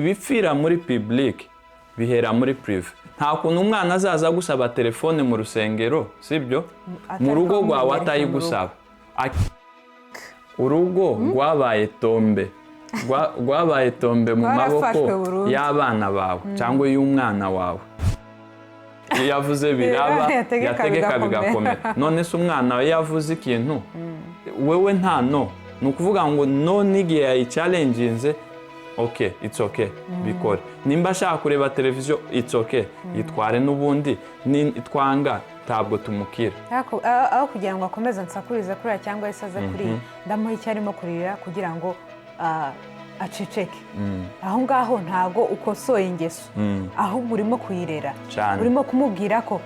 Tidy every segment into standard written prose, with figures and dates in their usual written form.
ibipfira muri public bihera muri prive. Nta kuntu umwana azaza gusaba telefone mu rusengero, sibyo? Mu rugo rwawe atayigusaba. Urugo rwabaye tombe. Rwabaye tombe mu maboko y'abana bawe cyangwa y'umwana wawe. Yavuze biraba yategeka bigakomera. None se umwana we yavuze ikintu wewe nta no. Nukuvuga ngo no nigiye yayichallenginze, okay, it's okay, bikore. Nimba ashaka kureba televiziyo, it's okay, yitware n'ubundi twanga ntabwo tumukira. Aho kugira ngo akomeze nsakuriza kurira cyangwa isaze kuri ndamuha icyo arimo kurira kugira ngo aceceke. Aho ngaho ntago ukosoye ingeso, ahubwo urimo kuyirera, urimo kumubwira ko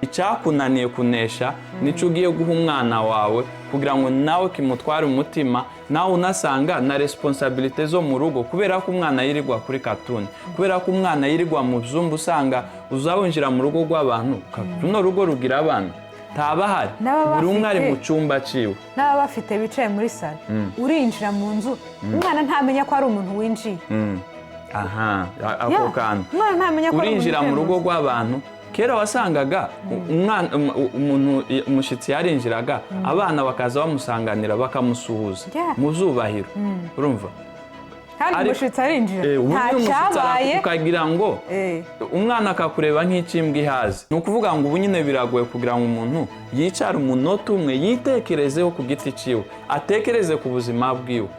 icyakunaniye kunesha nico ugiye guha umwana wawe kugira ngo nawe kimutware umutima, nawe unasanga na responsabilité zo mu rugo, kubera ko umwana yirirwa kuri cartoon, kubera ko umwana yirirwa mu zumbu, usanga uzawinjira mu rugo rw'abantu runo rugo rugira abana tabahari, buri umwe ari mu cyumba ciwe, n'aba bafite bicaye muri sale, urinjira mu nzu umwana ntamenya ko ari umuntu winjiye. Aha, ako kantu urinjira mu rugo rw'abantu. Kera wasangaga umwana umuntu umushitsi yarinjiraga abana bakaza bamusanganira bakamusuhuza mu zubahiro, urumva? Kandi umushitsi arinjira ntacyabaye ukagira ngo umwana akakureba nk'ikimbwa ihaze. Nukuvuga ngo ubu nyine biragoye kugira ngo umuntu yicara umunota umwe yitekerezeho ku giti ciwe, atekereze ku buzima bwiwe.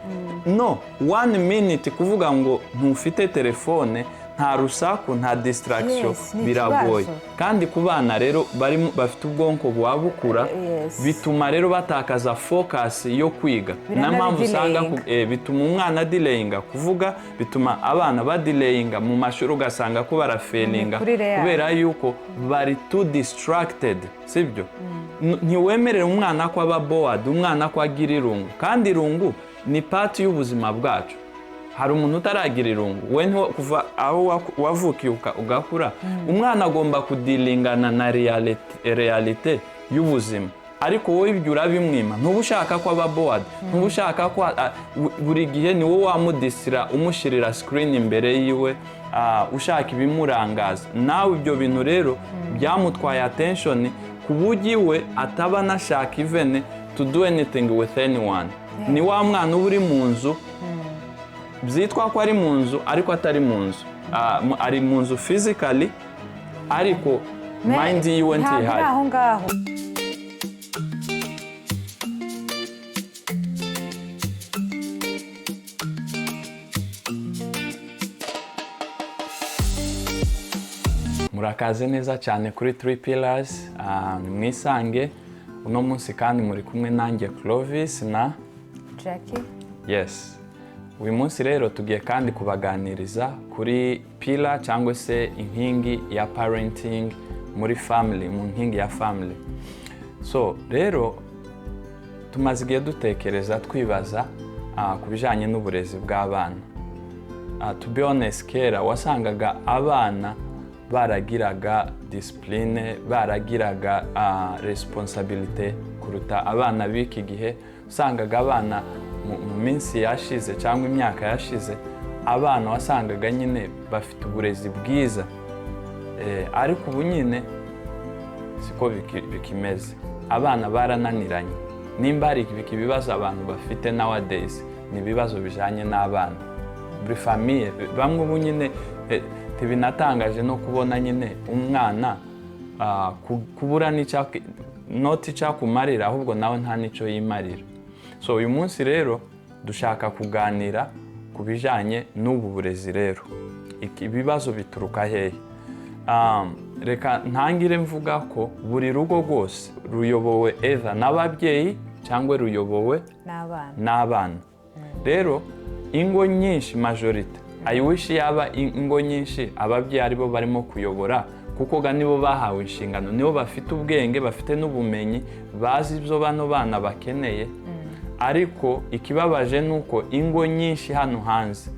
No 1 minute kuvuga ngo ntufite telefone, nta rusaku, nta distraction, biragoye. Kandi ku bana rero bafite ubwonko bwabukura, bituma rero batakaza focus yo kwiga. Nampamvu usanga bituma umwana delayinga kuvuga, bituma abana badelayinga mu mashuri, ugasanga ko barafailinga kubera yuko bari too distracted, sibyo? Ntiwemerera umwana ko aba bored, umwana ko agira irungu, kandi irungu ni part y'ubuzima bwacu. Hari umuntu utaragira irungu, we kuva aho wavukiye ugakura, umwana agomba kudilingana na realite y'ubuzima. Ariko wowe ibyo urabimwima, ntubushaka ko aba bored, ntubushaka ko buri gihe ni wowe wamudisira, umushirira screen imbere yiwe, ushaka ibimurangaza. Nawe ibyo bintu rero byamutwaye attention kubugiwe ataba nashaka even to do anything with anyone. Ni wa mwana uri mu nzu, byitwa ko ari mu nzu ariko atari mu nzu, ari mu nzu physically ariko mind yiwe ntihari. Aho ngaho murakaze neza cyane kuri 3 pillars. Mwisange uno munsi kandi muri kumwe nanjye Clovis na Jackie. Yes. Uyu munsi rero tugiye kandi kubaganiriza kuri pillar cyangwa se inkingi ya parenting muri family, mu nkingi ya family. So rero tumaze igihe dutekereza twibaza ku bijanye n'uburezi bw'abana. To be honest, kera wasangaga abana baragiraga discipline, baragiraga responsibility kuruta abana b'iki gihe. Usangaga abana mu minsi yashize cyangwa imyaka yashize, abana wasangaga nyine bafite uburezi bwiza, ariko ubu nyine siko bikimeze. Abana barananiranye. Nimba hari ibibazo abantu bafite nowadays, ni ibibazo bijanye n'abana. Buri famille bamwe ubu nyine tibinatangaje no kubona nyine umwana kubura noti cyakumarira, ahubwo nawe nta nico yimarira. So uyu munsi rero dushaka kuganira ku bijanye n'ubu burezi rero. Ibibazo bituruka hehe? Reka ntangire mvuga ko buri rugo rwose ruyobowe either n'ababyeyi cyangwa ruyobowe n'abana. Rero ingo nyinshi majority, I wish yaba ingo nyinshi ababyeyi aribo barimo kuyobora, kuko ga nibo bahawe inshingano, nibo bafite ubwenge, bafite n'ubumenyi, bazi ibyo bano bana bakeneye. Ariko ikibabaje nuko ingo nyinshi hano hanze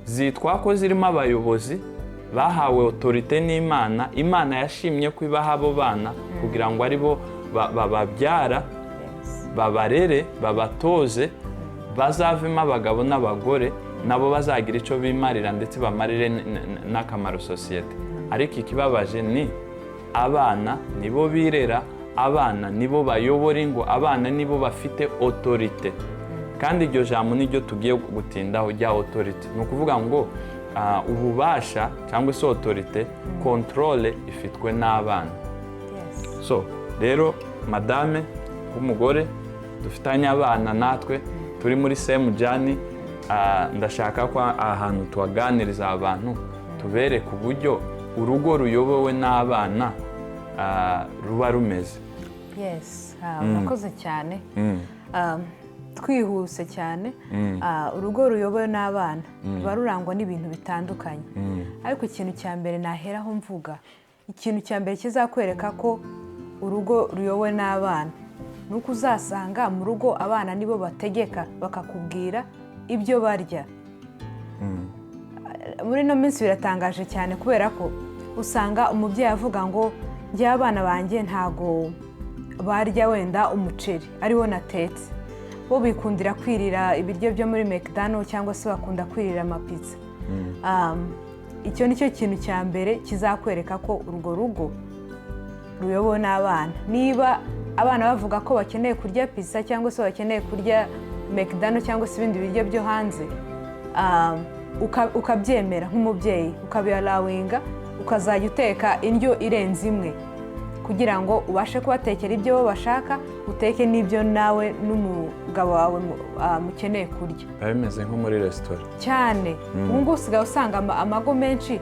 zitwa ko zirimo abayobozi bahawe autorité n'Imana. Imana yashimye ko ibaha abo bana kugira ngo aribo bababyara, babarere, babatoze, bazavemo abagabo n'abagore nabo bazagira icyo bimarira ndetse bamarire n'akamaro sosiyete. Ariko ikibabaje ni abana nibo birera, abana nibo bayobora ingo, abana nibo bafite autorite. Kandi iryo jambo niryo tugiye gutindaho rya autorite. Ni ukuvuga ngo ububasha cyangwa se autorite, controle ifitwe n'abana. So rero madame w'umugore dufitanye abana natwe turi muri same journey, ndashaka ko ahantu tuwaganiriza abantu tubereke uburyo urugo ruyobowe n'abana ruba rumeze. Yes, urakoze cyane. Twihuse cyane, urugo ruyobowe n'abana ruba rurangwa n'ibintu bitandukanye. Ariko ikintu cya mbere naheraho mvuga, ikintu cya mbere kizakwereka ko urugo ruyobowe n'abana nuko uzasanga mu rugo abana nibo bategeka, bakakubwira ibyo barya. Muri no minsi biratangaje cyane kubera ko usanga umubyeyi avuga ngo njye abana banjye ntago barya wenda umuceri ariwo natetse, bo bikundira kwirira ibiryo byo muri McDonald's cyangwa se bakunda kwirira amapizza. Icyo nicyo kintu cya mbere kizakwereka ko urwo rugo ruyobowe n'abana. Niba abana bavuga ko bakeneye kurya pizza cyangwa se bakeneye kurya McDonald's cyangwa se ibindi biryo byo hanze, ukabyemera nk'umubyeyi, ukabialawinga, ukazajya uteka indyo irenze imwe kugira ngo ubashe kubatekera ibyo bo bashaka, uteke n'ibyo nawe n'umugabo wawe mukeneye kurya. Biba bimeze nko muri resitora cyane. Ubu ngubu usigaye usanga amago menshi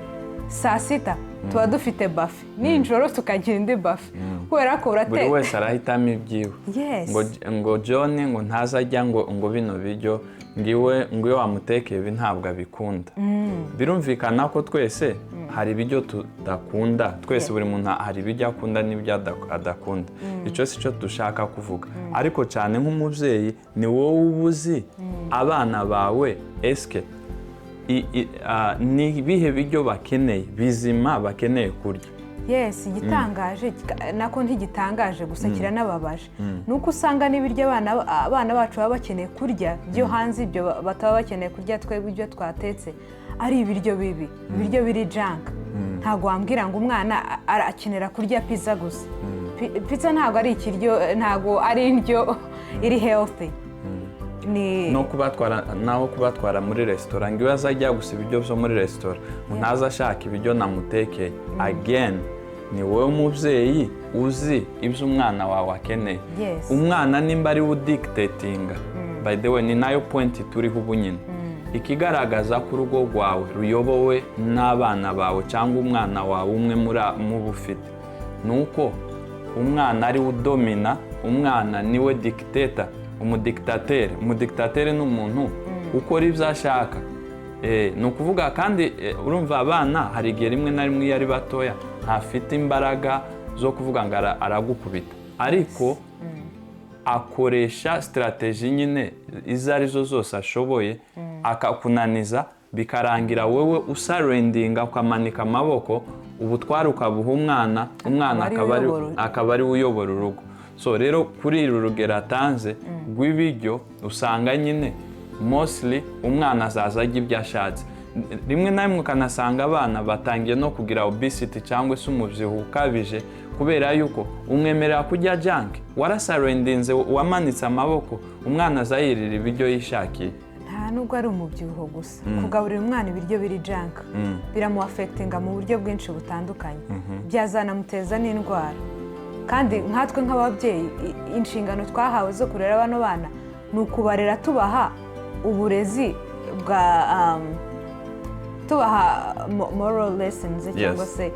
saa sita tuba dufite bafe, nijoro tukagira indi bafe kubera ko urateka. Buri wese arahitamo ibyiwe. Ngo John ngo ntazajya ngo bino biryo ngiwe wamutekeye ibi ntabwo abikunda. Birumvikana ko twese hari ibiryo tudakunda, twese buri muntu hari ibiryo akunda n'ibyo adakunda. Icyo si cyo dushaka kuvuga. Ariko cyane nk'umubyeyi ni wowe ubuzi abana bawe eske ni ibihe biryo bakeneye bizima bakeneye kurya. Yes, igitangaje nako ntigitangaje gusa kiranababaje nuko usanga n'ibiryo abana bacu baba bakeneye kurya byo hanze, ibyo bataba bakeneye kurya twebwe ibyo twatetse ari ibiryo bibi, ibiryo biri junk. Ntabwo wambwira ngo umwana arakenera kurya pizza gusa. Pizza ntabwo ari ikiryo, ntabwo ari indyo iri healthy. No kubatwara muri resitora ngo azajya gusa ibiryo byo muri resitora, ntaza ashaka ibiryo namutekeye. Again, ni wowe umubyeyi uzi ibyo umwana wawe akeneye. Umwana nimba ari udictatinga, by the way ni nayo point turiho ubu nyine. Ikigaragaza ko urugo rwawe ruyobowe n'abana bawe cyangwa umwana wawe umwe mu bufite, nuko umwana ari udomina, umwana niwe dictator. Umudictateur ni umuntu ukora ibyo ashaka. Ni ukuvuga kandi urumva abana hari igihe rimwe na rimwe iyo ari batoya ntafite imbaraga zo kuvuga ngo aragukubita, ariko akoresha strategy nyine izo arizo zose ashoboye akakunaniza, bikarangira wowe usarendinga ukamanika amaboko, ubutware ukabuha umwana akaba ari uyobora urugo. So rero kuri uru rugero atanze rw'ibiryo usanga nyine mostly umwana azaza ajya ibyo ashatse. Rimwe na rimwe ukanasanga abana batangiye no kugira obesity cyangwa se umubyibuho ukabije kubera yuko umwemerera kujya junk, warasarendinze, wamanitse amaboko, umwana azayirira ibiryo yishakiye. Nta nubwo ari umubyibuho gusa, kugaburira umwana ibiryo biri junk biramuaffectinga mu buryo bwinshi butandukanye, byazanamuteza n'indwara. Kandi nkatwe nk'ababyeyi inshingano twahawe zo kurera bano bana ni ukubarera tubaha uburezi bwa tubaha moral lessons cyangwa se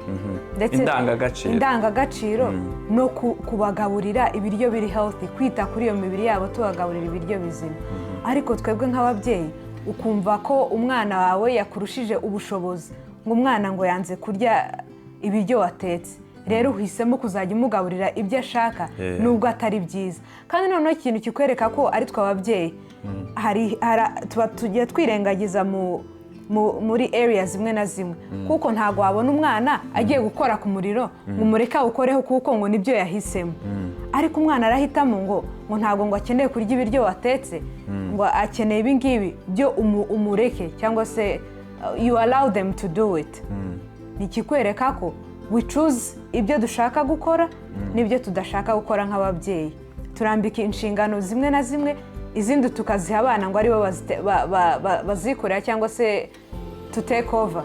indangagaciro no kubagaburira ibiryo biri healthy, kwita kuri iyo mibiri yabo tubagaburira ibiryo bizima. Ariko twebwe nk'ababyeyi ukumva ko umwana wawe yakurushije ubushobozi, ngo umwana ngo yanze kurya ibiryo watetse, rero uhisemo kuzajya umugaburira ibyo ashaka nubwo atari byiza. Kandi noneho ikintu kikwereka ko ari twe ababyeyi tuba tugiye twirengagiza muri area zimwe na zimwe, kuko ntabwo wabona umwana agiye gukora ku muriro ngo umureke awukoreho kuko ngo nibyo yahisemo. ariko umwana arahitamo ngo ntabwo ngo akeneye kurya ibiryo watetse ngo akeneye ibi ngibi byo umureke cyangwa se you allow them to do it. Ni ikikwereka ko we choose ibyo dushaka gukora n'ibyo tudashaka gukora nk'ababyeyi. Turambika inshingano zimwe na zimwe, izindi tukaziha abana ngo aribo bazikorera cyangwa se to take over.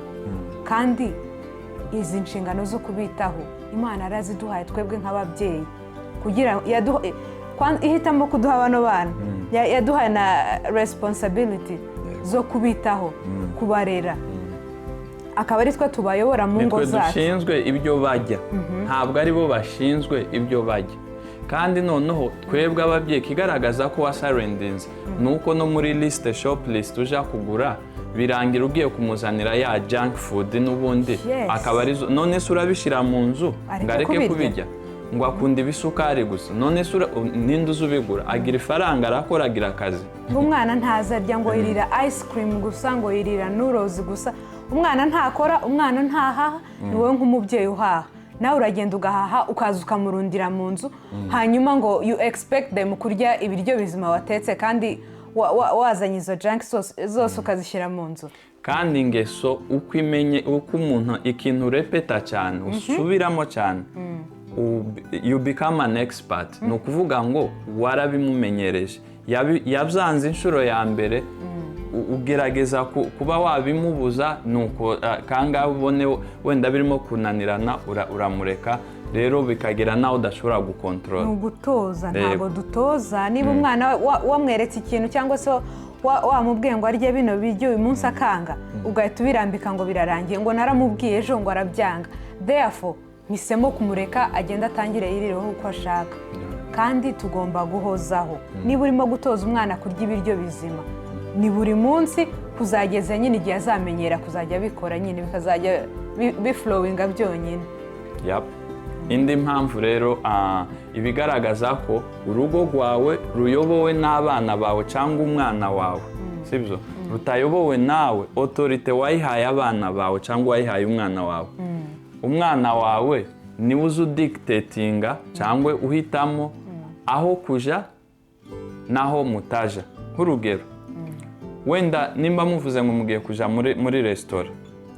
Kandi izi nshingano zo kubitaho Imana araziduhaye twebwe nk'ababyeyi, kugira ihitamo kuduha bano bana yaduhaye na responsibility zo kubitaho, kubarera, akaba ari twe tubayobora mu ngo zacu. Dushinzwe ibyo bajya, ntabwo ari bo bashinzwe ibyo bajya. Kandi noneho twebwe ababyeyi kigaragaza ko wasarendinze nuko no muri list shop list uja kugura birangira ugiye kumuzanira ya junk food n'ubundi akaba ari none se urabishira mu nzu ngareke kubijya ngo akunda ibisukari gusa. None se ninde uzubigura? Agira ifaranga, arakora, agira akazi. Umwana ntazarya ngo yirira ice cream gusa, ngo yirira noodles gusa. Umwana ntakora, umwana ntahaha, ni wowe nk'umubyeyi uhaha. Nawe uragenda ugahaha ukaza ukamurundira mu nzu, hanyuma ngo you expect them kurya ibiryo bizima watetse kandi wazanye izo junk zose ukazishyira mu nzu. Kandi ingeso uko imenye, uko umuntu ikintu repeta cyane usubiramo cyane, you become an expert. Ni ukuvuga ngo warabimumenyereje, yabyanze inshuro ya mbere, ugerageza kuba wabimubuza, nuko kangahe ubone wenda birimo kunanirana uramureka, rero bikagera nawe udashobora gukontorora. Ni ugutoza, ntabwo dutoza. Niba umwana wamweretse ikintu cyangwa se wamubwiye ngo arye bino biryo uyu munsi akanga, ugahita ubirambika ngo birarangiye, ngo naramubwiye ejo ngo arabyanga, therefore mpisemo kumureka agenda atangire yirireho uko ashaka. Kandi tugomba guhozaho. Niba urimo gutoza umwana kurya ibiryo bizima, ni buri munsi kuzageza nyine igihe azamenyera kuzajya bikora, nyine bikazajya biflowinga byonyine. Indi mpamvu rero ibigaragaza ko urugo rwawe ruyobowe n'abana bawe cyangwa umwana wawe, sibyo, rutayobowe nawe, autorite wayihaye abana bawe cyangwa wayihaye umwana wawe. Umwana wawe niwe uzudictatinga cyangwa uhitamo aho kuja naho mutaja. Nk'urugero, wenda nimba muvuze ngo mugiye kuja muri restaurant,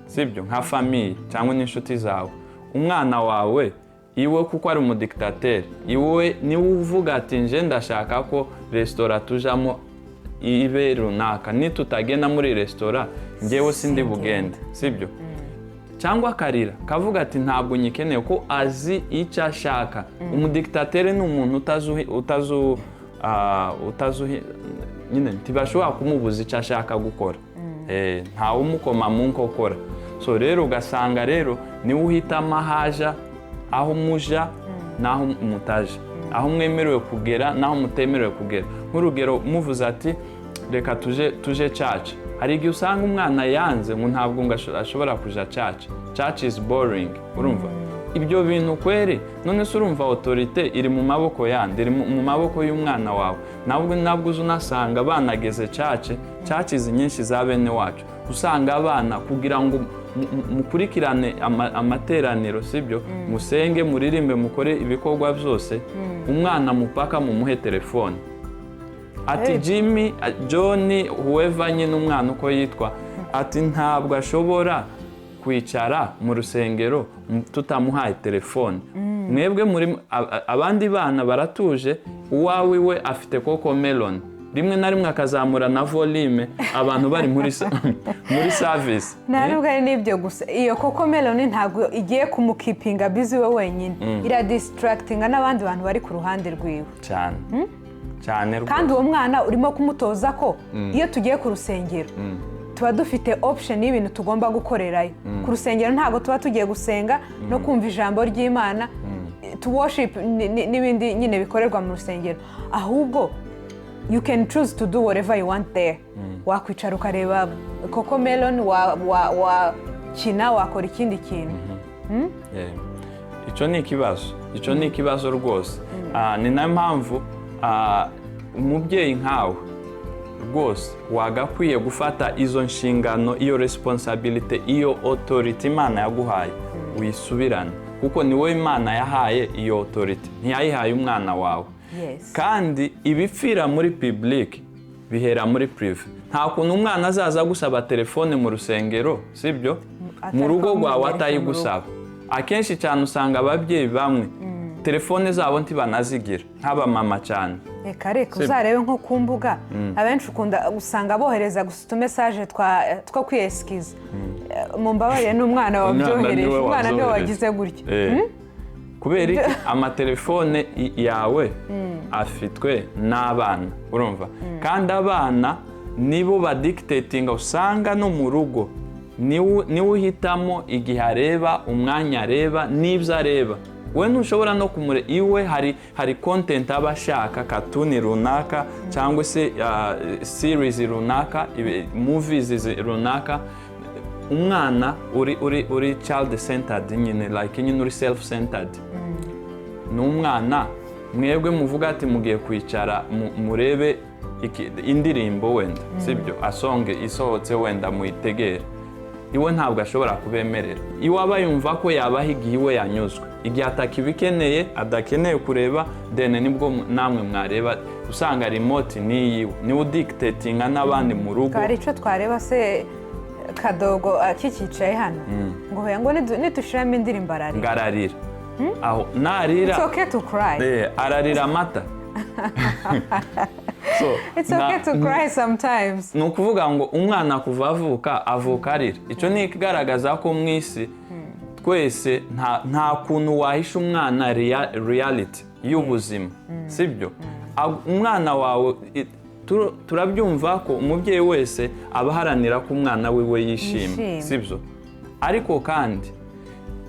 sibyo, nka famille cyangwa n'inshuti zawe, umwana wawe iwe kuko ari umudictateur, iwe niwe uvuga ati nje ndashaka ko restaurant tujamo ibe runaka, nitutagenda muri restaurant ngewe sindi bugende, sibyo. Cyangwa karira kavuga ati ntabwo nyikeneye, ko azi icyo ashaka. Umudictateur ni umuntu utazuhi nyine ntibashobora kumubuza icyo ashaka gukora, ntawe umukoma mu nkokora. So rero ugasanga rero niwe uhitamo ahaja, aho muja naho mutaja, aho mwemerewe kugera naho mutemerewe kugera. Nk'urugero muvuze ati reka tuje church, hari igihe usanga umwana yanze ngo ntabwo ngo ashobora kuja church is boring, urumva ibyo bintu kweri. None se urumva autorite iri mu maboko yandi, iri mu maboko y'umwana wawe. Nabwo uzunasanga banageze church nyinshi za bene wacu, usanga abana kugira ngo mukurikirane amateraniro, sibyo, musenge, muririmbe, mukore ibikorwa byose, umwana mupaka mumuhe telefone ati Jimmy, John, whoever nyine umwana uko yitwa, ati ntabwo ashobora kwicara mu rusengero tutamuhaye telefone. Mwebwe muri abandi bana baratuje, uwawe we afite koko melon, rimwe na rimwe akazamura na volume, abantu bari muri service. Ntabwo ari n'ibyo gusa, iyo koko melon ntabwo igiye kumukipinga busy we wenyine, ira distractinga n'abandi bantu bari ku ruhande rwiwe cyane. Kandi uwo mwana urimo kumutoza ko iyo tugiye ku rusengero tuba dufite option y'ibintu tugomba gukorerayo. Ku rusengero ntabwo tuba tugiye gusenga no kumva ijambo ry'Imana, to worship n'ibindi nyine bikorerwa mu rusengero, ahubwo you can choose to do whatever you want there. Wakwicara ukareba koko melon, wakina, wakora ikindi kintu. Icyo ni ikibazo rwose. Ni nayo mpamvu umubyeyi nkawe rwose wagakwiye gufata izo nshingano, iyo responsibility, iyo authority Imana yaguhaye, uyisubirane. kuko ni wowe Imana yahaye iyo authority, ntiyayihaye umwana wawe. Kandi ibipfira muri public bihera muri prive. Nta kuntu umwana azaza gusaba telefone mu rusengero, sibyo? Mu rugo rwawe atayigusaba. Akenshi cyane usanga ababyeyi bamwe telefone zabo ntibanazigira, nk'abamama cyane. Reka uzarebe nko ku mbuga abenshi ukunda usanga bohereza gusa utumesaje two kwiyesikiza. Mumbabarire n'umwana wabyohereje, umwana niwe wagize gutya. Kubera iki amatelefone yawe afitwe n'abana, urumva? Kandi abana nibo badictatinga, usanga no mu rugo niwe uhitamo igihe areba, umwanya areba, n'ibyo areba. We ntushobora no kumure iwe hari content aba ashaka, katuni runaka cyangwa se series runaka, movies runaka. Umwana uri child centered nyine, like nyine uri self centered. N'umwana mwebwe muvuga ati mugiye kwicara murebe indirimbo wenda, sibyo? Asonge isohotse wenda muyitegere. Iwe ntabwo ashobora kubemerera. Iwe aba yumva ko yabaha igihe iwe yanyuzwe. Igihe atakibikeneye, adakeneye kureba, dene nibwo namwe mwareba. Usanga remote niyiwe, niwe dictatinga n'abandi mu rugo. Hari icyo twareba se Kadogo akikicaye hano ngo hoya ngo nitushiramo indirimbo ararira. Ngararira. Aho narira. It's okay to cry. Ararira amata. So, it's okay to cry sometimes. Ni ukuvuga ngo umwana kuva avuka arira. Icyo ni ikigaragaza ko mu isi twese nta kuntu wahisha umwana reality y'ubuzima, sibyo? Umwana wawe turabyumva ko umubyeyi wese abaharanira ko umwana wiwe yishimye, sibyo? Ariko kandi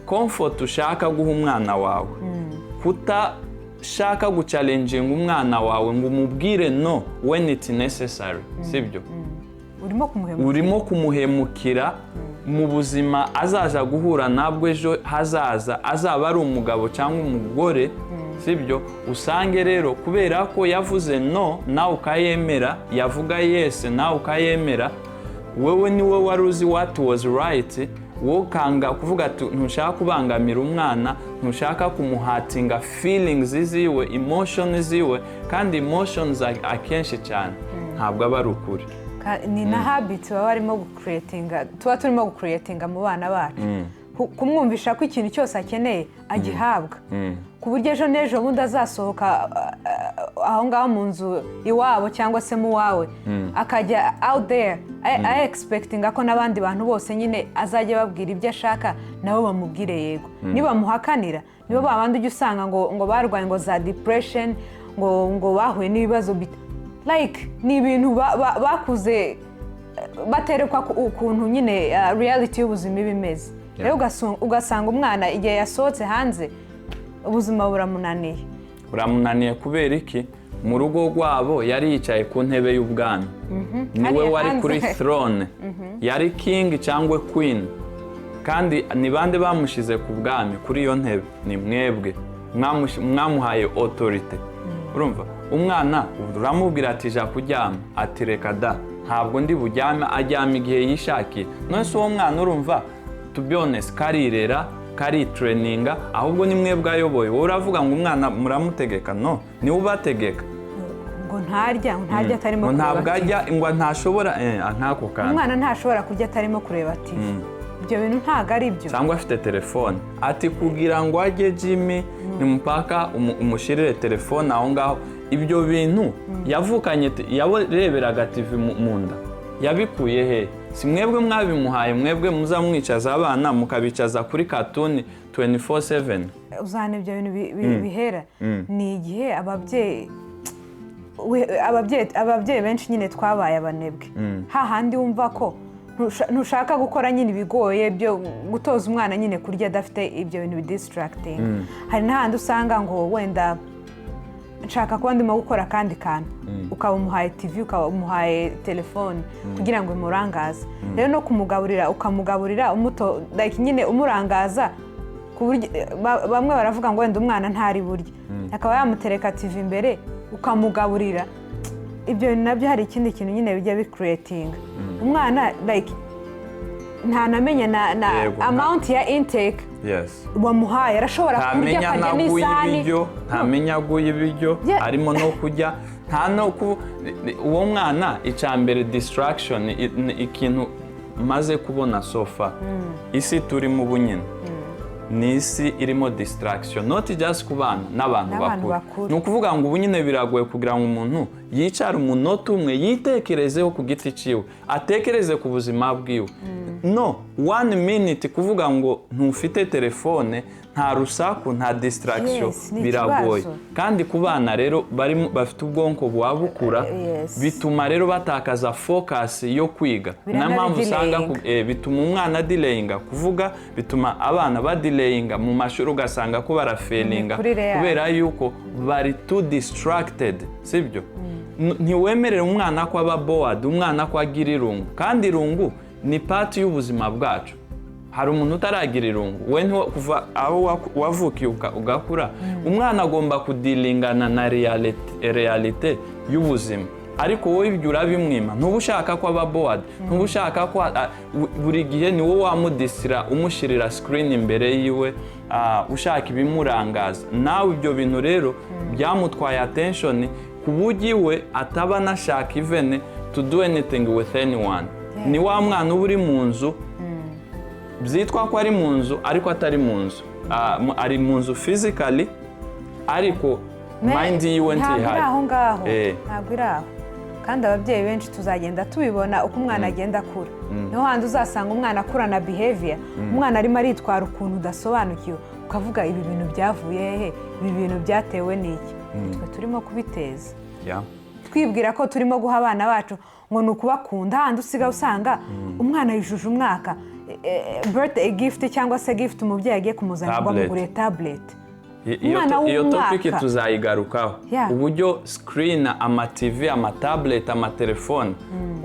comfort ushaka guha umwana wawe, shaka guchallenginga umwana wawe ngo umubwire no when it's necessary, sibyo? Urimo kumuhemukira mu buzima azaza guhura nabwo ejo hazaza, azaba ari umugabo cyangwa umugore, sibyo? Usange rero kubera ko yavuze no nawe ukayemera, yavuga yes nawe ukayemera, wewe niwe wari uzi what was right, wowe kanga kuvuga ati ntushaka kubangamira umwana, ntushaka kumuhatinga feelings ziwe, emotions ziwe, kandi emotions akenshi cyane ntabwo aba ari ukuri. Ni na habit baba barimo gucreatinga, tuba turimo gucreatinga mu bana bacu, kumwumvisha ko ikintu cyose akeneye agihabwa, ku buryo ejo n'ejo bundi azasohoka aho ngaho mu nzu iwabo cyangwa se mu wawe akajya out there expectinga ko n'abandi bantu bose nyine azajya babwira ibyo ashaka nabo bamubwire yego. Niba muhakanira nibo babandi ujya usanga ngo barwaye ngo za depression, ngo bahuye n'ibibazo like ni ibintu bakuze baterekwa ukuntu nyine reality y'ubuzima bimeze. Rero ugasanga umwana igihe yasohotse hanze ubuzima buramunaniye kubera iki? Mu rugo rwabo yari yicaye ku ntebe y'ubwami, niwe wari kuri throne, yari king cyangwa queen, kandi ni bande bamushize ku bwami kuri iyo ntebe? Ni mwebwe mwamuhaye authority, urumva? Umwana uramubwira ati ja kuryama, ati reka da ntabwo ndi buryame, aryama igihe yishakiye. None se uwo mwana urumva, to be honest, karirera kari traininga, ahubwo ni mwebwe ayoboye. Wowe uravuga ngo umwana muramutegeka? No, ni ubategeka ngo ntarya atarimo kureba, ntabwo ajya ngo ntashobora ntako kandi umwana ntashobora kurya atarimo kureba TV. Ibyo bintu ntago ari byo. Cyangwa afite telefone, ati kugira ngo ajye Jimmy ni mpaka umushirire telefone aho ngaho. Ibyo bintu yavukanye, yareberaga TV mu nda, yabikuye he? Si mwebwe mwabimuhaye? Mwebwe muzamwicaza abana mukabicaza kuri cartoon 24/7. Uzana ibyo bintu bihera ni igihe ababyeyi benshi nyine twabaye abanebwe. Hahandi wumva ko ntushaka gukora nyine ibigoye byo gutoza umwana nyine kurya adafite ibyo bintu bidistracting. Hari n'ahandi usanga ngo wenda nshaka kuba ndimo gukora akandi kantu, ukaba umuhaye TV, ukaba umuhaye telefone kugira ngo imurangaze. Rero no kumugaburira, ukamugaburira umuto like nyine umurangaza ku buryo bamwe baravuga ngo wenda umwana ntari burya, akaba yamutereka TV imbere ukamugaburira. Ibyo nabyo hari ikindi kintu nyine bijya bicreating umwana, like ntanamenya na amount ya intake wamuhaye arashobora kurya akarya n'isahani ntamenya aguye ibiryo arimo no kurya nta no uwo mwana icambere distraction ikintu maze kubona sofa isi turi mu bunyine ni isi irimo distraction not just ku bana n'abantu bakuru ni ukuvuga ngo ubu nyine biragoye kugira ngo umuntu yicara umunota umwe yitekerezeho ku giti ciwe atekereze ku buzima bwiwe no 1 minute kuvuga ngo ntufite telefone nta rusaku nta distraction biragoye kandi ku bana rero bafite ubwonko bwabukura bituma rero batakaza focus yo kwiga n'ampamvu usanga bituma umwana delayinga kuvuga bituma abana badelayinga mu mashuri ugasanga ko barafailinga kubera yuko bari too distracted sibyo ntiwemerera umwana ko aba bored umwana ko agira irungu kandi irungu ni part y'ubuzima bwacu hari umuntu utaragira irungu we kuva aho wavukiye ugakura umwana agomba kudilingana na realite y'ubuzima ariko wowe ibyo urabimwima ntubushaka ko aba bored ntubushaka ko buri gihe ni wowe wamudisira umushirira screen imbere yiwe ushaka ibimurangaza nawe ibyo bintu rero byamutwaye attention kubugiwe ataba nashaka even to do anything with anyone ni wa mwana uri mu nzu byitwa ko ari mu nzu ariko atari mu nzu ari mu nzu physically ariko mind yiwe ntihari ntabwo iri aho kandi ababyeyi benshi tuzagenda tubibona uko umwana agenda akura niho handi uzasanga umwana akurana behavior umwana arimo aritwara ukuntu udasobanukiwe ukavuga ibi bintu byavuye hehe ibi bintu byatewe n'iki twe turimo kubiteza twibwira ko turimo guha abana bacu ngo ni ukubakunda handi usigaye usanga umwana yujuje umwaka birthday gift cyangwa se gift umubyeyi agiye kumuzanira ngo amugure tablet iyo topic tuzayigarukaho uburyo screen ama TV ama tablet ama telefone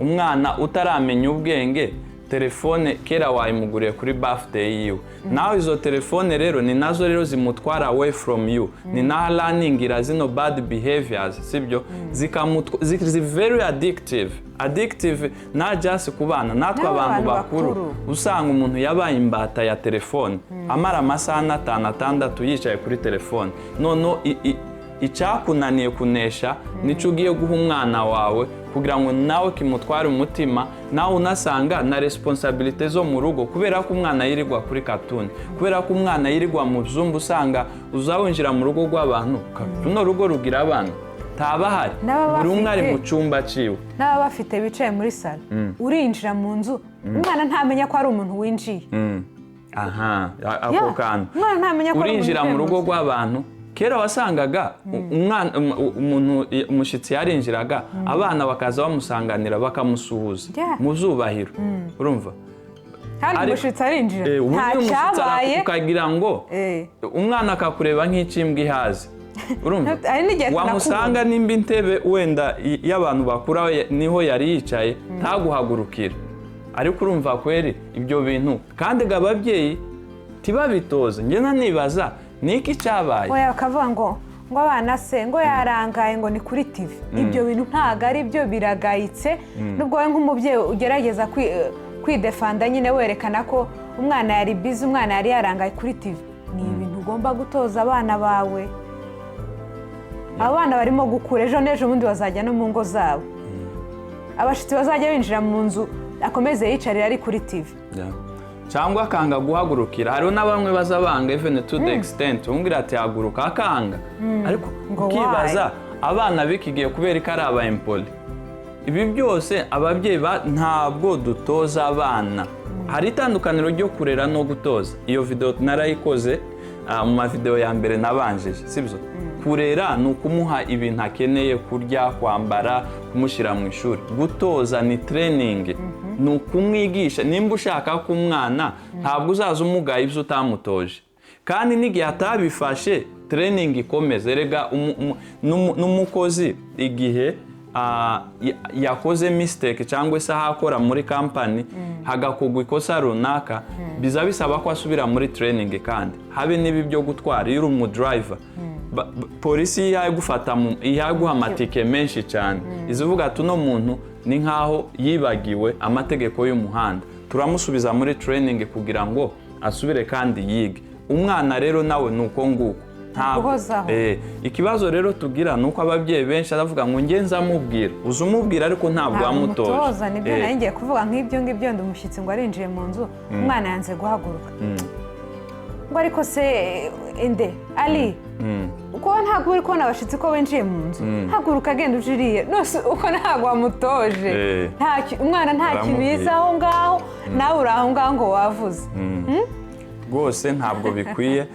umwana utaramenya ubwenge telefone kera wayimuguriye kuri birthday yiwe nawe izo telefone rero ni nazo rero zimutwara away from you ni na learning zino bad behaviors sibyo zi very addictive not just ku bana natwe abantu bakuru usanga umuntu yabaye imbata ya telefone amara amasaha 5-6 yicaye kuri telefone nono icyakunaniye kunesha nico ugiye guha umwana wawe kugira ngo nawe kimutware umutima nawe unasanga na responsibility zo mu rugo kubera ko umwana yirirwa kuri cartoon kubera ko umwana yirirwa mu zumbu usanga uzawinjira mu rugo rw'abantu runo rugo rugira abana tabahari buri umwe ari mu cyumba ciwe n'aba bafite bicaye muri sala urinjira mu nzu umwana ntamenya ko ari umuntu winjiye ako kantu urinjira mu rugo rw'abantu kera wasangaga umuntu umushitsi yarinjiraga abana bakaza bamusanganira bakamusuhuza mu zubahiro urumva hari umushitsi arinjira nta cyabaye ukagira ngo umwana akakureba nk'ikimbwa ihaze urumva wamusanga nimba intebe wenda y'abantu bakura niho yari yicaye ntaguhagurukira ariko urumva kweri ibyo bintu kandi ababyeyi tibabitoze njye nibaza niki cyabaye oya akavuga ngo abana se ngo yarangaye ngo ni kuri TV ibyo bintu ntago ari byo biragayitse nubwo we nk'umubyeyi ugerageza kwidefanda nyine werekana ko umwana yari busy umwana yari yarangaye kuri TV ni ibintu ugomba gutoza abana bawe abana barimo gukura ejo n'ejo bundi bazajya no mu ngo zabo abashitsi bazajya binjira mu nzu akomeze yicarira ari kuri TV cyangwa akanga guhagurukira hariho n'abamwe baza banga even to the extent umbwira ati haguruka akanga ariko ukibaza abana bikigiye kubera ko ari aba empoli ibi byose ababyeyi ntabwo dutoza abana hari itandukaniro ryo kurera no gutoza iyo video narayikoze mu mavideo ya mbere nabanjije sibyo kurera ni ukumuha ibintu akeneye kurya kwambara kumushyira mu ishuri gutoza ni training ni ukumwigisha nimba ushaka ko umwana ntabwo uzaza umugaye ibyo utamutoje kandi n'igihe atabifashe training ikomeze rega n'umukozi igihe yakoze mistake cyangwa se ahakora muri company hagakogwa ikosa runaka biza bisaba ko asubira muri training kandi habe nibi byo gutwara iyo uri mu driver polisi yaguha amatike menshi cyane izivuga ati uno muntu ni nkaho yibagiwe amategeko y'umuhanda turamusubiza muri training kugira ngo asubire kandi yige. Umwana rero nawe nuko nguko ikibazo rero tugira nuko ababyeyi benshi aravuga ngo nge nzamubwira umubwira ariko ntabwo wamutoza. Nibyo nari ngiye kuvuga nk'ibyo ngibyo umushyitsi ngo arinjiye mu nzu umwana yanze guhaguruka ngo ariko se ende ari uko ntabwo uri kubona abashyitsi ko winjiye mu nzu haguruka agenda ujiriye nose uko ntabwo wamutoje umwana nta kibiza aho ngaho nawe uri aho ngaho ngo wavuze rwose ntabwo bikwiye.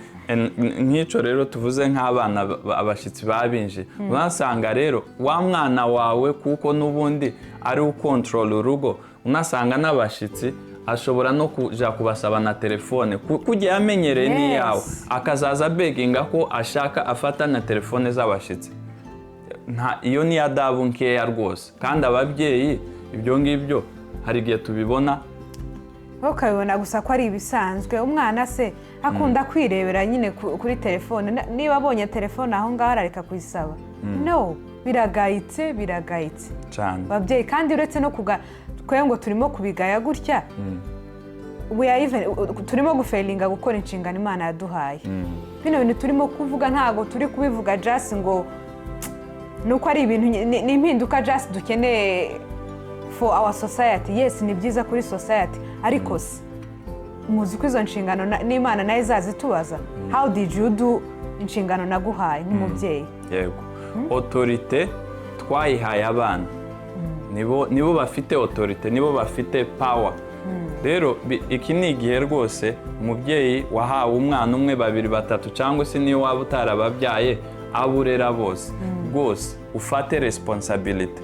Nk'icyo rero tuvuze nk'abana abashyitsi babinje unasanga rero wa mwana wawe kuko n'ubundi ari ukontorora urugo unasanga n'abashyitsi ashobora no kujya kubasaba na telefone kugira amenyereye n'iyawe akazaza beginga ko ashaka afata na telefone z'abashyitsi. Iyo ni adabu nkeya rwose kandi ababyeyi ibyo ngibyo hari igihe tubibona ukabibona gusa ko ari ibisanzwe. Umwana se akunda kwirebera nyine kuri telefone, niba abonye telefone aho ngaho arareka kuyisaba. No, biragayitse cyane babyeyi. kandi uretse no twe ngo turimo kubigaya gutya turimo gufailinga gukora inshingano Imana yaduhaye. Bino bintu turimo kuvuga ntago turi kubivuga just ngo nuko ari ibintu ni impinduka just dukeneye for our society. Yes, ni byiza kuri society ariko se muzi ko izo nshingano n'Imana nayo izazitubaza. How did you do inshingano naguhaye nk'umubyeyi? Yego, autorité twayihaye abana nibo bafite autorité, nibo bafite power. Rero iki ni igihe rwose umubyeyi wahawe umwana umwe, babiri, batatu cyangwa se niyo waba utarababyaye aburera bose rwose ufate responsibility.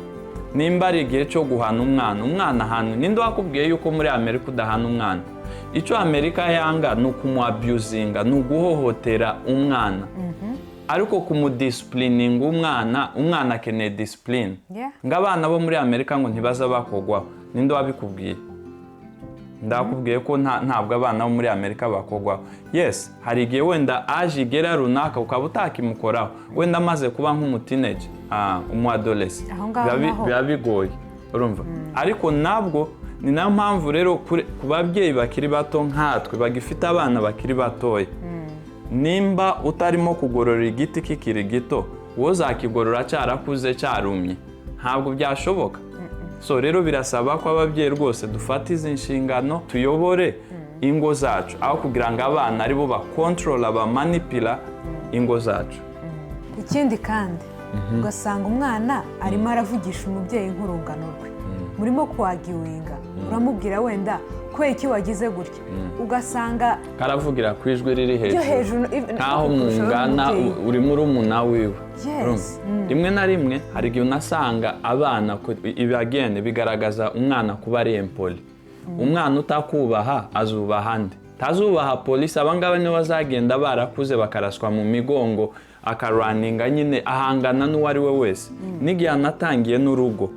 Nimba ari igihe cyo guhana umwana ahantu, ninde wakubwiye yuko muri Amerika udahana umwana? Icyo Amerika yanga ni ukumuabusinga, ni uguhohotera umwana. Ariko kumudisciplininga umwana akeneye discipline. Ng'abana bo muri Amerika ngo ntibaza bakogwaho. Ninde wabikubwiye? Ndakubwiye ko ntabwo abana bo muri Amerika bakogwaho. Yes, hari igihe wenda aje igera runaka ukaba utakimukoraho, wenda amaze kuba nk'umuteenage, umuadolescent, biba bigoye urumva. Ariko nabwo ni nayo mpamvu rero ku babyeyi bakiri bato nkatwe bagifite abana bakiri batoya, nimba utarimo kugorora igiti kikiri gito wowe uzakigorora cyarakuze cyarumye, ntabwo byashoboka. So rero birasaba ko ababyeyi rwose dufata izi nshingano tuyobore ingo zacu aho kugira ngo abana aribo bakontorora bamanipula ingo zacu. Ikindi kandi ugasanga umwana arimo aravugisha umubyeyi nk'urungano rwe, murimo kuwagiwinga uramubwira wenda kubera iki wagize gutya, ugasanga karavugira ku ijwi riri hejuru nkaho mungana uri muri umuna wiwe. Rimwe na rimwe hari igihe unasanga abana ibagende bigaragaza umwana kuba ari empoli. Umwana utakubaha azubaha nde? Tazubaha polisi. Abangaba nibo bazagenda barakuze bakaraswa mu migongo akaraninga nyine ahangana n'uwari we wese. N'igihe anatangiye n'urugo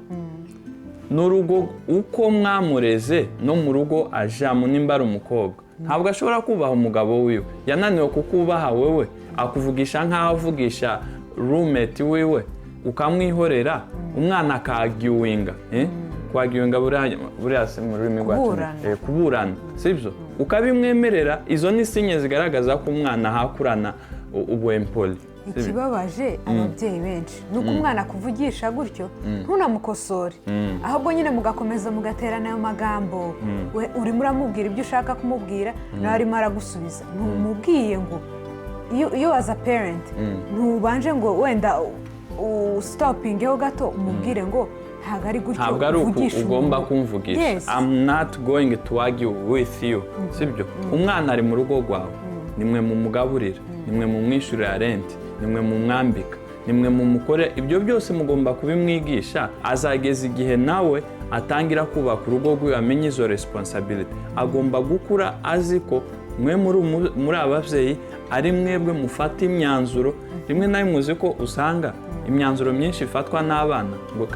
uko mwamureze no mu rugo ajamo, nimba ari umukobwa ntabwo ashobora kubaha umugabo wiwe, yananiwe kukubaha wewe akuvugisha nk'aho avugisha roommate wiwe ukamwihorera, umwana akagiwinga. Kwagiwinga buriya se mu rurimi rwacu kuburana, sibyo? Ukabimwemerera. Izo ni sinye zigaragaza ko umwana hakurana ubwempoli. Ikibabaje ababyeyi benshi nuko umwana kuvugisha gutyo ntunamukosore, ahubwo nyine mugakomeza mugaterana ayo magambo. Urimo uramubwira ibyo ushaka kumubwira nawe arimo aragusubiza. Ntumubwiye ngo iyo as a parent ntubanje ngo wenda stopingeho gato umubwire ngo ntabwo ari gutyo uvugisha, ugomba kumvugisha. I'm not going to argue with you, sibyo? Umwana ari mu rugo rwawe, nimwe mumugaburira, nimwe mumwishyurira rent, nimwe mumwambika, nimwe mumukore. Ibyo byose mugomba kubimwigisha. Azageza igihe nawe atangira kubaka urugo rwe, amenye izo responsibility. Agomba gukura azi ko mwe muri ababyeyi ari mwebwe mufata imyanzuro. Rimwe na rimwe uzi ko usanga imyanzuro myinshi ifatwa n'abana ngo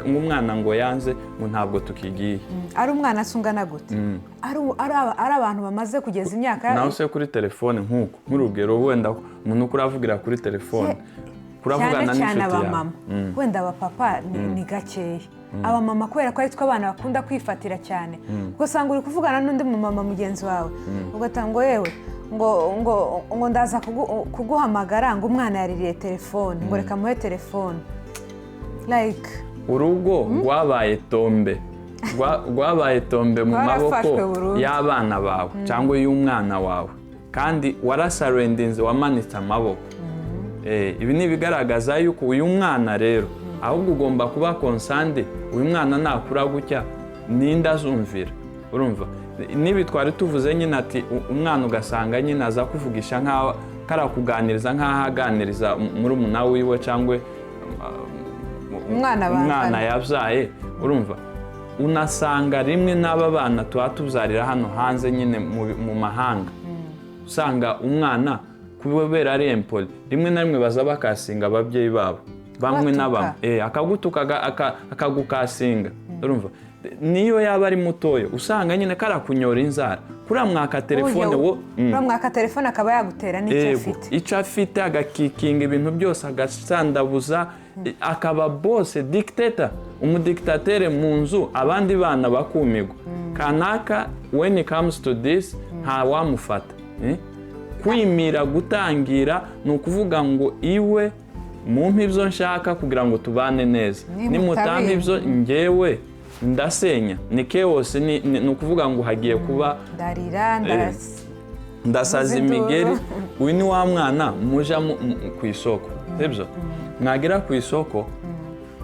umwana ngo yanze ngo ntabwo tukigiye. Ari umwana asungana gute? Ari abantu bamaze kugeza imyaka nawe se kuri telefone nk'uko nk'urugero wenda umuntu ukuravugira kuri telefone kuravugana cyane n'inshuti abamama wenda abapapa ni gakeya abamama kubera ko ari twe abana bakunda kwifatira cyane ubwo usanga uri kuvugana n'undi mumama mugenzi wawe ugatanga ngo yewe ngo ndaza kuguhamagara ngo umwana yaririye telefone ngo reka muhe telefone like urugo rwabaye tombe mu maboko y'abana bawe cyangwa y'umwana wawe kandi warasarendinze wamanitse amaboko. Ibi ni ibigaragaza yuko uyu mwana rero ahubwo ugomba kuba konsande uyu mwana nakura gutya ninde azumvira. Urumva nibi twari tuvuze nyine ati umwana ugasanga nyine aza kuvugisha nk'aho karakuganiriza nk'aho aganiriza muri umuna wiwe cyangwa umwana yabyaye. Urumva unasanga rimwe n'aba bana tuba tubyarira hano hanze nyine mu mahanga usanga umwana kubera ari empoli rimwe na rimwe baza bakasinga ababyeyi babo bamwe na bamwe akagutuka akagukasinga. Urumva niyo yaba ari mutoya usanga nyine karakunyora inzara kuramwaka telefone kuramwaka telefone akaba yagutera icyo afite agakikinga ibintu byose agasandabuza akaba bose dictator umudictatere mu nzu abandi bana bakumigwa kanaka. When it comes to this nta wamufata kwimira gutangira ni ukuvuga ngo iwe mumpe ibyo nshaka kugira ngo tubane neza nimutampa ibyo njyewe ndasenya ni chaos. Ni ukuvuga ngo hagiye kuba ndasaza imigeri. uyu ni wa mwana muja ku isoko sibyo mwagera ku isoko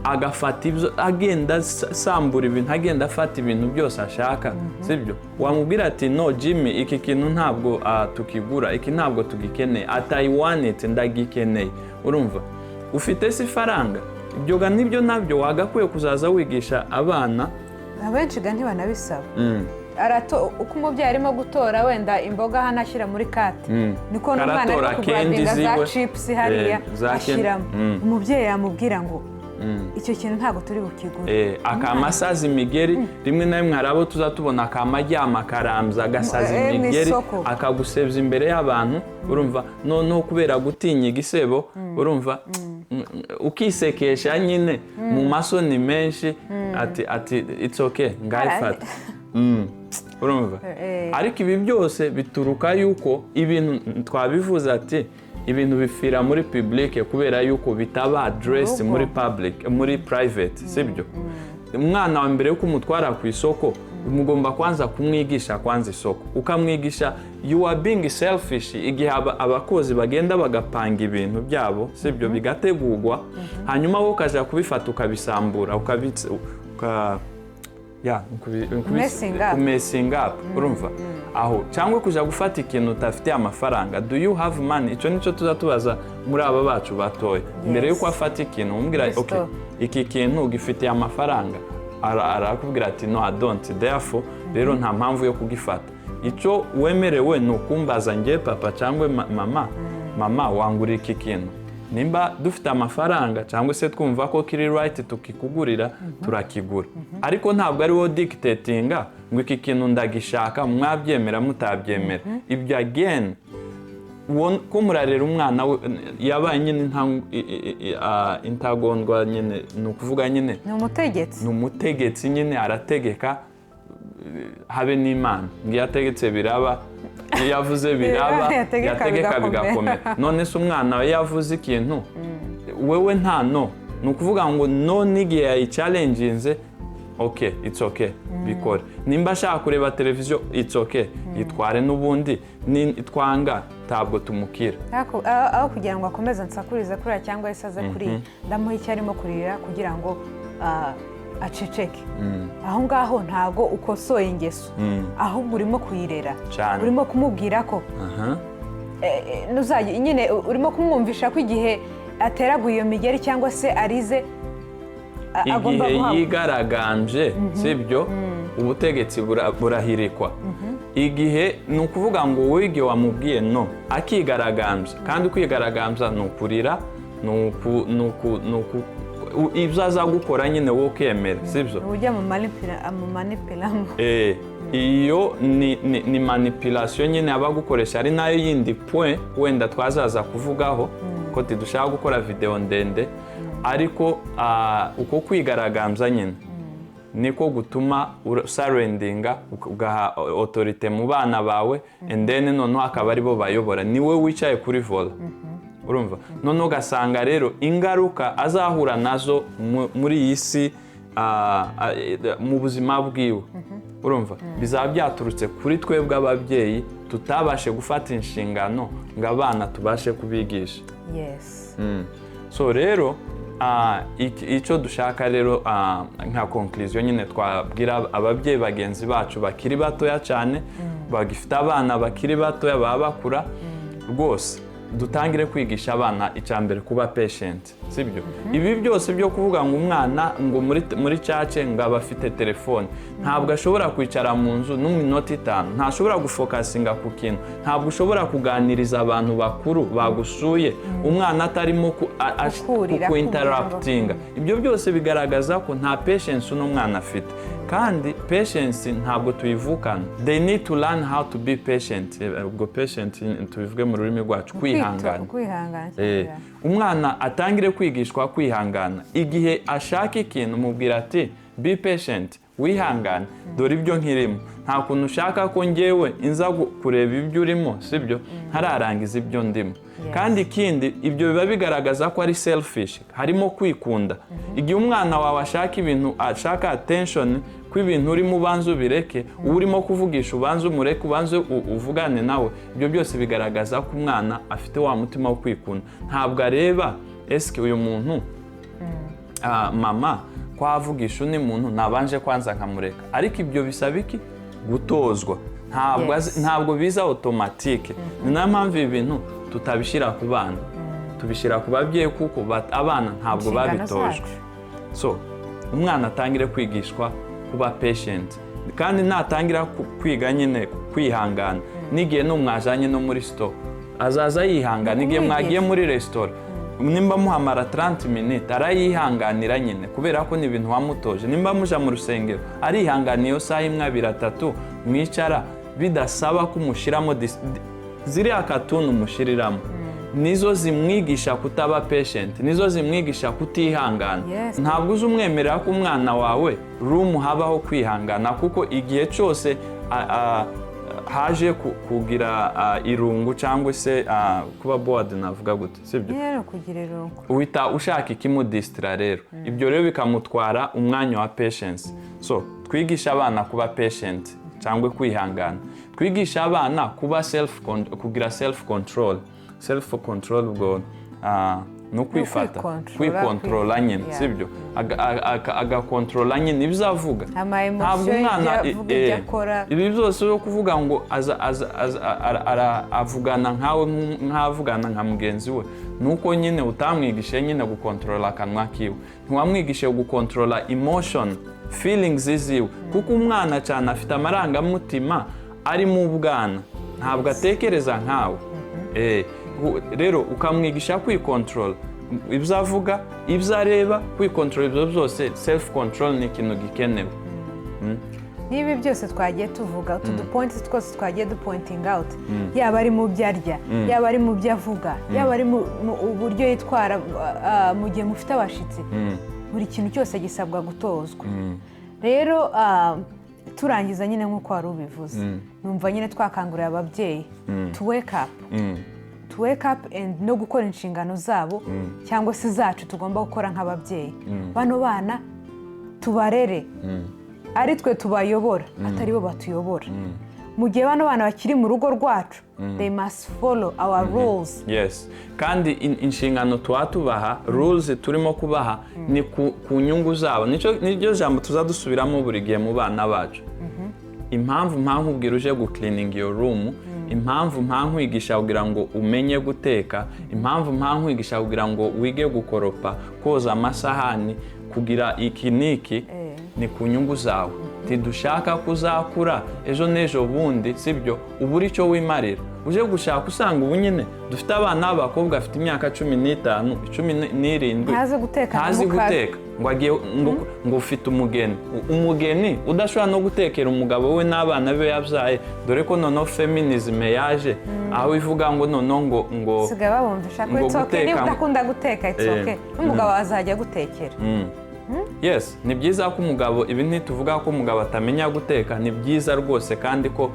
agafata ibyo agenda sambura ibintu agenda afata ibintu byose ashaka sibyo wamubwira ati no Jimmy iki kintu ntabwo tukigura iki ntabwo tugikeneye atayiwanite ndagikeneye. Urumva ufite si faranga ibyo nibyo nabyo wagakwiye kuzaza wigisha abana abenshi ntibanabisaba uko umubyeyi arimo gutora wenda imboga hano ashyira muri kati niko n'umwana arimo kugurabinga za chips hariya ashyiramo umubyeyi yamubwira ngo icyo kintu ntabwo turi bukigure akamasaza imigeri rimwe na rimwe hari abo tuzatubona akamajyama akarambya agasaza imigeri akagusebya imbere y'abantu. Urumva noneho kubera gutinya igisebo urumva ukisekesha nyine mu masoni menshi ati it's okay ngayifata. Urumva ariko ibi byose bituruka yuko ibintu twabivuze ati ibintu bifira muri public kubera yuko bitaba address muri public muri private sibyo. Umwana wa mbere yuko umutwara ku isoko mugomba kwanza kumwigisha kwanza isoko ukamwigisha you are being selfish igihe abakozi bagenda bagapanga ibintu byabo sibyo bigategurwa hanyuma wowe ukaja kubifata ukabisambura messing up. Urumva aho cyangwa kuja gufata ikintu utafite amafaranga do you have money. Icyo nicyo tuzatubaza muri aba bacu batoye mbere yuko afata ikintu umubwira okay iki kintu gifite amafaranga arakubwira ati no I don't therefore rero nta mpamvu yo kugifata. Icyo wemerewe ni ukumbaza nge papa cyangwa mama wangura iki kintu nimba dufite amafaranga cyangwa se twumva ko kiri right tukikugurira turakigura ariko ntabwo ari wo dictatinga ngo iki kintu ndagishaka mwabyemera mutabyemera. Ibyo again ko murarera umwana yabaye nyine intagondwa nyine ni ukuvuga nyine ni umutegetsi nyine arategeka habe n'Imana ngo yategetse biraba iyo yavuze biraba yategeka bigakomera. None se umwana we yavuze ikintu wewe nta no ni ukuvuga ngo no n'igihe yayichallenginze okay it's okay bikore nimba ashaka kureba televiziyo it's okay yitware n'ubundi twanga ntabwo tumukira aho kugira ngo akomeze nsakurize kurera cyangwa asaze kuri ndamuha icyo arimo kurira kugira ngo aceceke aho ngaho ntago ukosoye ingeso ahubwo urimo kuyirera urimo kumubwira ko nyine urimo kumwumvisha ko igihe ateraguye iyo migeri cyangwa se arize igihe yigaragambye sibyo ubutegetsi burahirikwa. Igihe ni ukuvuga ngo wowe igihe wamubwiye no akigaragambye kandi kwigaragambya ni ukurira ibyo aza gukora nyine wowe ukemera sibyo ujya mu manipulamo iyo ni manipulation nyine aba gukoresha ari nayo yindi point wenda twazaza kuvugaho ko tidushaka gukora video ndende ariko uko kwigaragambya nyine niko gutuma surrendinga ugaha autorite mu bana bawe and then noneho akaba aribo bayobora niwe wicaye kuri volant urumva noneho ugasanga rero ingaruka azahura nazo muri iyi si mu buzima bwiwe urumva bizaba byaturutse kuri twebwe ababyeyi tutabashe gufata inshingano ngo abana tubashe kubigisha. Yes. So rero icyo dushaka rero nka conclusion nyine twabwira ababyeyi bagenzi bacu bakiri batoya cyane bagifite abana bakiri batoya baba bakura rwose dutangire kwigisha abana icyambere kuba patient sibyo ibi byose byo kuvuga ngo umwana ngo muri cace ngo abafite telefone ntabwo ashobora kwicara mu nzu n'uminota 5 ntashobora gufokasinga ku kintu ntabwo ushobora kuganiriza abantu bakuru bagusuye umwana atarimo ku interrupting ibyo byose bigaragaza ko nta patience n'umwana afite kandi patience ntabwo tuyivukana they need to learn how to be patient ubwo patient tubivuge mu rurimi rwacu kwihangana umwana atangire kwigishwa kwihangana igihe ashaka ikintu mubwira ati be patient wihangana dore ibyo nkirimo nta kuntu ushaka ko ngewe inza kureba ibyo urimo sibyo ntararangiza ibyo ndimo kandi ikindi ibyo biba bigaragaza ko ari selfish harimo kwikunda igihe umwana wawe ashaka ibintu ashaka attention kw'ibintu urimo ubanza ubireke urimo kuvugisha ubanza umureke ubanza uvugane nawe ibyo byose bigaragaza ko umwana afite wa mutima wo kwikunda ntabwo areba eske uyu muntu mama kwavugisha undi muntu nabanje kwanza nkamureka ariko ibyo bisaba iki gutozwa ntabwo biza automatique ni nayo mpamvu ibintu tutabishyira ku bana tubishyira ku babyeyi kuko abana ntabwo babitojwe so umwana atangire kwigishwa kuba patient kandi natangira kwiga nyine kwihangana n'igihe n'umwajanye no muri store azaza yihangana igihe mwagiye muri restaurant nimba muhamara 30 minutes arayihanganira nyine kubera ko ni ibintu wamutoje nimba muja mu rusengero arihanganiye yo saha 2-3 mwicara bidasaba kumushiramo ziriya katunu mushiriramo nizo zimwigisha kutaba patient nizo zimwigisha kutihangana ntabwo uzi umwemerera ko umwana wawe room habaho kwihangana kuko igihe cyose haje kugira irungu cyangwa se kuba bored navuga gute sibyo kugira irungu uhita ushaka ikimudistra rero ibyo rero bikamutwara umwanya wa patience so twigisha abana kuba patient cyangwa kwihangana twigisha abana kuba kugira self control ubwo no kwifata kwikontrola nyine sibyo agakontrola nyine ibizavuga ntabwo umwana ibi byose yo kuvuga ngo avugana nkawe nkavugana nka mugenzi we nuko nyine utamwigishe nyine gukontrola akanwa kiwe ntiwamwigishe gukontrola emotion feelings ziwe kuko umwana cyane afite amarangamutima ari mu bwana ntabwo atekereza nkawe rero ukamwigisha kwikontrola ibyo avuga ibyo areba kwikontrola ibyo byose self control ni ikintu gikenewe nibi byose twagiye tuvuga utudupoints twose twagiye dupointing out yaba ari mu byo arya yaba ari mu byo avuga yaba ari mu buryo yitwara mu gihe mufite abashitsi buri kintu cyose gisabwa gutozwa rero turangiza nyine nk'uko wari ubivuze numva nyine twakangurira ababyeyi to wake up and no gukora inshingano zabo cyangwa se zacu tugomba gukora nk'ababyeyi bano bana tubarere ari twe tubayobora atari bo batuyobora mu gihe bano bana bakiri mu rugo rwacu they must follow our rules yes kandi inshingano tubaha rules turimo kubaha ni ku nyungu zabo nicyo jambo tuzadusubiramo buri gihe mu bana bacu impamvu nkubwira uje cleaning your room impamvu nkwigisha kugira ngo umenye guteka impamvu nkwigisha kugira ngo wige gukoropa koza amasahani kugira iki niki ni ku nyungu zawe tidushaka kuzakura ejo n'ejo bundi sibyo ubura icyo wimarira uje gushaka usanga ubu nyine dufite abana b'abakobwa bafite imyaka 15 17 ntazi guteka ngo agiye ngo ufite umugeni udashobora no gutekera umugabo we n'abana be yabyaye dore ko noneho feminism yaje aho ivuga ngo noneho ngo sigaye babumvisha ko itsoke niba udakunda guteka itsoke n'umugabo azajya gutekera. Yes, ni byiza ko umugabo ibi ntituvuga ko umugabo atamenya guteka ni byiza rwose kandi ko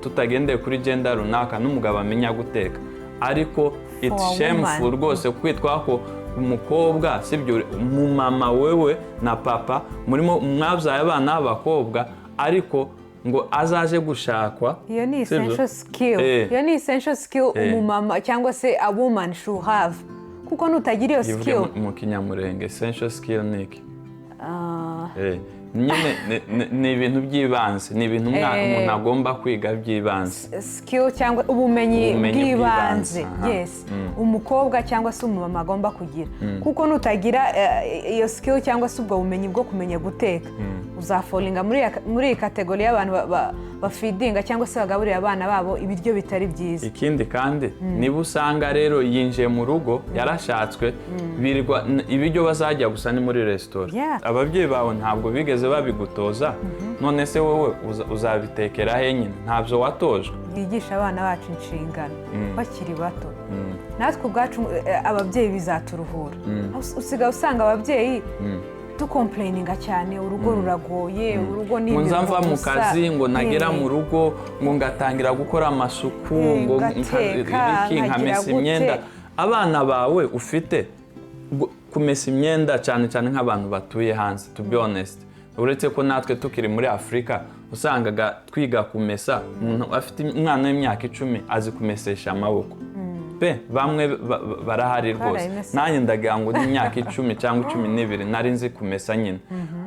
tutagendeye kuri gender runaka n'umugabo amenya guteka ariko it's shameful rwose kwitwa ko umukobwa sibyo umumama wewe na papa murimo mwabyaye abana b'abakobwa ariko ngo azaje gushakwa. Iyo ni essential skill. Iyo ni essential skill umumama cyangwa se a woman should have. Kuko nutagira iyo skill mu kinyamurenge essential skill niki nyine ni ibintu by'ibanze ni ibintu umuntu agomba kwiga by'ibanze skill cyangwa ubumenyi bw'ibanze. Yes, umukobwa cyangwa se umumama agomba kugira kuko nutagira iyo skill cyangwa se ubwo bumenyi bwo kumenya guteka uzafolinga muri iyi kategori y'abantu bafidinga cyangwa se bagaburira abana babo ibiryo bitari byiza. Ikindi kandi niba usanga rero yinjiye mu rugo yarashatswe birirwa ibiryo bazajya gusa ni muri restaurant ababyeyi bawe ntabwo bigeze babigutoza none se wowe uzabitekera he nyine ntabyo watojwe. Yigisha abana bacu inshingano bakiri bato natwe ubwacu ababyeyi bizaturuhura. Usigaye usanga ababyeyi dukomplaininga cyane urugo ruragoye urugo ni ibintu nzamva mu kazi ngo nagera mu rugo ngo ngatangira gukora amasuku ngo nkamesa imyenda. Abana bawe ufite kumesa imyenda cyane cyane nk'abantu batuye hanze to be honest uretse ko natwe tukiri muri Afrika usangaga twiga kumesa umuntu afite umwana w'imyaka 10 azi kumesesha amaboko pe bamwe barahari rwose nanjye ndagira ngo n'imyaka 10 cyangwa 12 nari nzi kumesa nyine.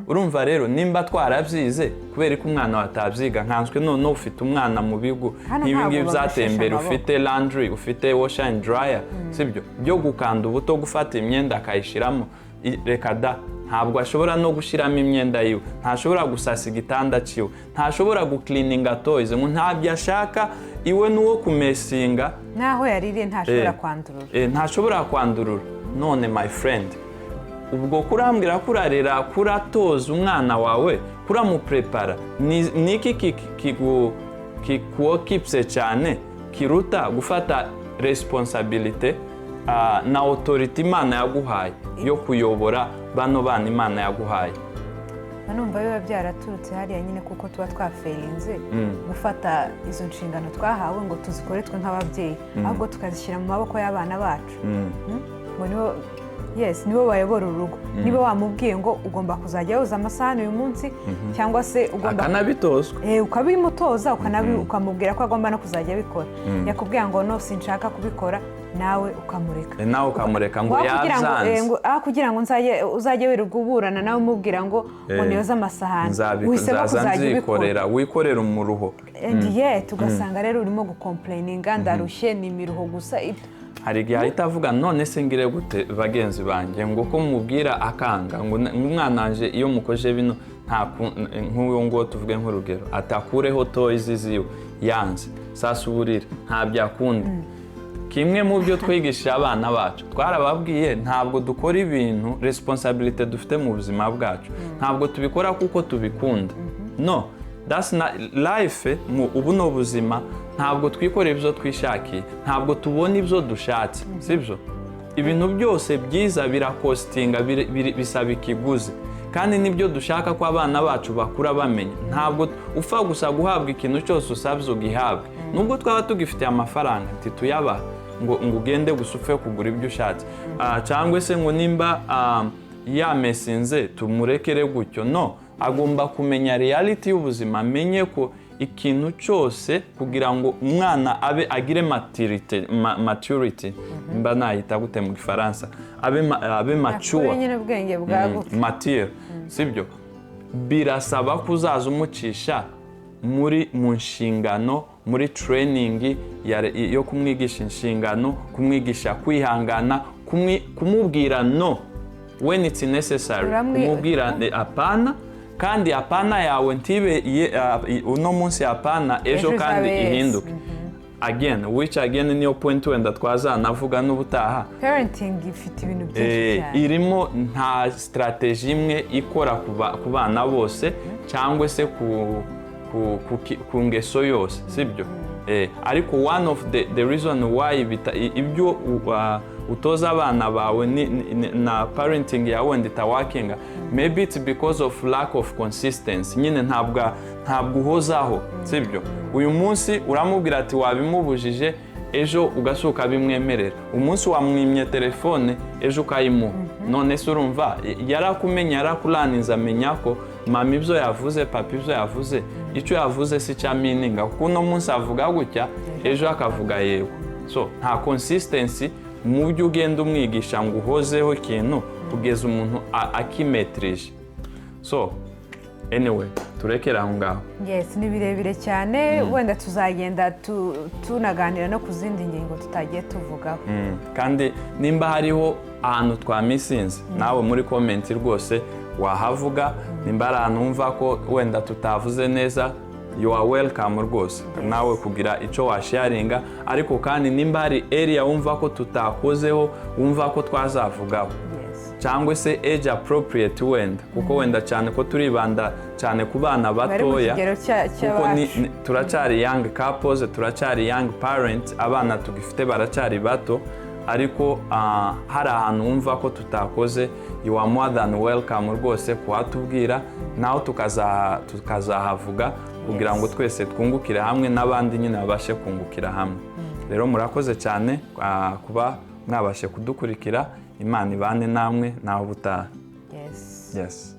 Urumva rero nimba twarabyize kubera ko umwana watabyiga nkanswe none ufite umwana mu bigo n'ibingi byatembera ufite laundry ufite washer and dryer sibyo byo gukanda ubuto gufata imyenda akayishiramo reka da ntabwo ashobora no gushiramo imyenda yiwe ntashobora gusasa igitanda ciwe ntashobora gucleaninga toys ngo ntabyo ashaka iwe nuwo kumesinga naho yaririye ntashobora kwandurura ntashobora kwandurura. None my friend ubwo kurambwira kurarera kuratoza umwana wawe kuramuprepara niki kikuokipse cyane kiruta gufata responsibility na authority Imana yaguhaye yo kuyobora bano bana Imana yaguhaye. Numva biba byaraturutse hariya nyine kuko tuba twaferinze gufata izo nshingano twahawe ngo tuzikore twe nk'ababyeyi ahubwo tukazishyira mu maboko y'abana bacu ngo nibo nibo bayobora urugo. Niba wamubwiye ngo ugomba kuzajya yoza amasahani uyu munsi cyangwa se ugomba akanabitozwa ukabimutoza ukamubwira ko agomba no kuzajya abikora yakubwira ngo no sinshaka kubikora nawe ukamureka ngo yazanze kugira ngo uzajye wirirwa uburana nawe umubwira ngo niyoza amasahani uhisemo kuzajya ubikorera wikorera umuruho tugasanga rero urimo gukomplaininga ndarushye ni imiruho gusa. Hari igihe ahita avuga none se ngire gute bagenzi banjye ngo ko mubwira akanga ngo umwana wanje iyo mukoje bino nk'uwo ngo tuvuge nk'urugero atakureho toys ziwe yanze sasuburira ntabyakunda. Kimwe mu byo twigisha abana bacu twarababwiye ntabwo dukora ibintu responsibility dufite mu buzima bwacu ntabwo tubikora kuko tubikunda no that's not life ubu no buzima ntabwo twikorera ibyo twishakiye ntabwo tubona ibyo dushatse sibyo ibintu byose byiza birakostinga bisaba ikiguzi kandi nibyo dushaka ko abana bacu bakura bamenya ntabwo upfa gusa guhabwa ikintu cyose usabye ugihabwe nubwo twaba tugifite amafaranga ntituyabaha ngo ugende gusa upfe kugura ibyo ushatse cyangwa se ngo nimba yamesinze tumurekere gutyo no agomba kumenya reality y'ubuzima amenye ko ikintu cyose kugira ngo umwana abe agire maturity mba nayita gute mu Gifaransa abe mature mature sibyo birasaba kuzaza umucisha mu nshingano muri training yo kumwigisha inshingano kumwigisha kwihangana kumubwira no when it's necessary kumubwira apana kandi apana yawe ntibe uno munsi apana ejo kandi ihinduke. Again, which again niyo point wenda twazanavuga n'ubutaha. Parenting ifite ibintu byinshi cyane. Irimo nta strategy imwe ikora ku bana bose cyangwa se ku ngeso yose, sibyo? Ariko one of the reason why ibyo utoza abana bawe na parenting yawe nditawakinga, maybe it's because of lack of consistency. Nyine ntabwo uhozaho, sibyo? Uyu munsi uramubwira ati wabimubujije, ejo ugasuka bimwemerera. Umunsi wamwimye telefone, ejo ukayimuha. None se urumva yarakumenya, yarakuraninza, amenya ko mama ibyo yavuze, papa ibyo yavuze, icyo yavuze si cya meaninga. Kuko uno munsi avuga gutya, ejo akavuga yego. So nta consistency mu byo ugenda umwigisha ngo uhozeho ikintu kugeza umuntu akimetrije. So anyway, turekera aho ngaho. Yes, ni birebire cyane. Wenda tuzagenda tunaganira no ku zindi ngingo tutagiye tuvugaho. Kandi nimba hariho ahantu twamisinze, nawe muri comment rwose wahavuga. Nimba ari ahantu wumva ko wenda tutavuze neza, you are welcome rwose. Nawe kugira icyo washaringa. Ariko kandi nimba hari area wumva ko tutakozeho, wumva ko twazavugaho, cyangwa se age appropriate wenda, kuko wenda cyane ko turibanda cyane ku bana batoya, kuko turacyari young couples, turacyari young parents, abana tugifite baracyari bato. Ariko hari ahantu wumva ko tutakoze, you are more than welcome rwose kuhatubwira, naho tukazahavuga kugira ngo twese twungukire hamwe n'abandi nyine babashe kungukira hamwe. Rero murakoze cyane kuba mwabashe kudukurikira. Imana ibane namwe naho butaha. Yes. Yes.